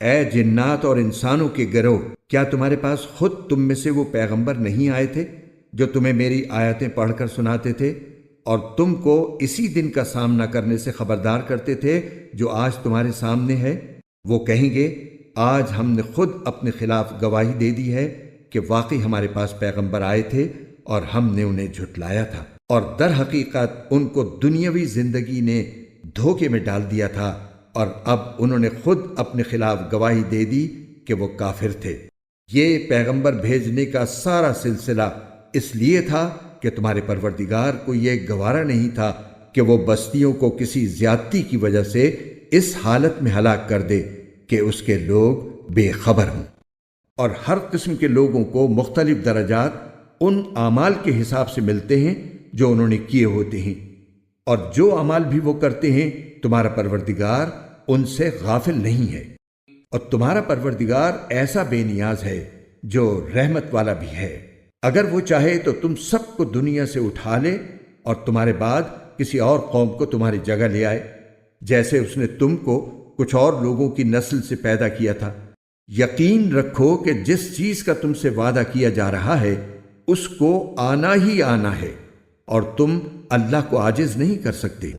اے جنات اور انسانوں کے گروہ، کیا تمہارے پاس خود تم میں سے وہ پیغمبر نہیں آئے تھے جو تمہیں میری آیتیں پڑھ کر سناتے تھے اور تم کو اسی دن کا سامنا کرنے سے خبردار کرتے تھے جو آج تمہارے سامنے ہے؟ وہ کہیں گے آج ہم نے خود اپنے خلاف گواہی دے دی ہے کہ واقعی ہمارے پاس پیغمبر آئے تھے اور ہم نے انہیں جھٹلایا تھا، اور در حقیقت ان کو دنیاوی زندگی نے دھوکے میں ڈال دیا تھا، اور اب انہوں نے خود اپنے خلاف گواہی دے دی کہ وہ کافر تھے۔ یہ پیغمبر بھیجنے کا سارا سلسلہ اس لیے تھا کہ تمہارے پروردگار کو یہ گوارا نہیں تھا کہ وہ بستیوں کو کسی زیادتی کی وجہ سے اس حالت میں ہلاک کر دے کہ اس کے لوگ بے خبر ہوں، اور ہر قسم کے لوگوں کو مختلف درجات ان اعمال کے حساب سے ملتے ہیں جو انہوں نے کیے ہوتے ہیں، اور جو اعمال بھی وہ کرتے ہیں تمہارا پروردگار ان سے غافل نہیں ہے، اور تمہارا پروردگار ایسا بے نیاز ہے جو رحمت والا بھی ہے۔ اگر وہ چاہے تو تم سب کو دنیا سے اٹھا لے اور تمہارے بعد کسی اور قوم کو تمہاری جگہ لے آئے، جیسے اس نے تم کو کچھ اور لوگوں کی نسل سے پیدا کیا تھا۔ یقین رکھو کہ جس چیز کا تم سے وعدہ کیا جا رہا ہے اس کو آنا ہی آنا ہے، اور تم اللہ کو عاجز نہیں کر سکتے۔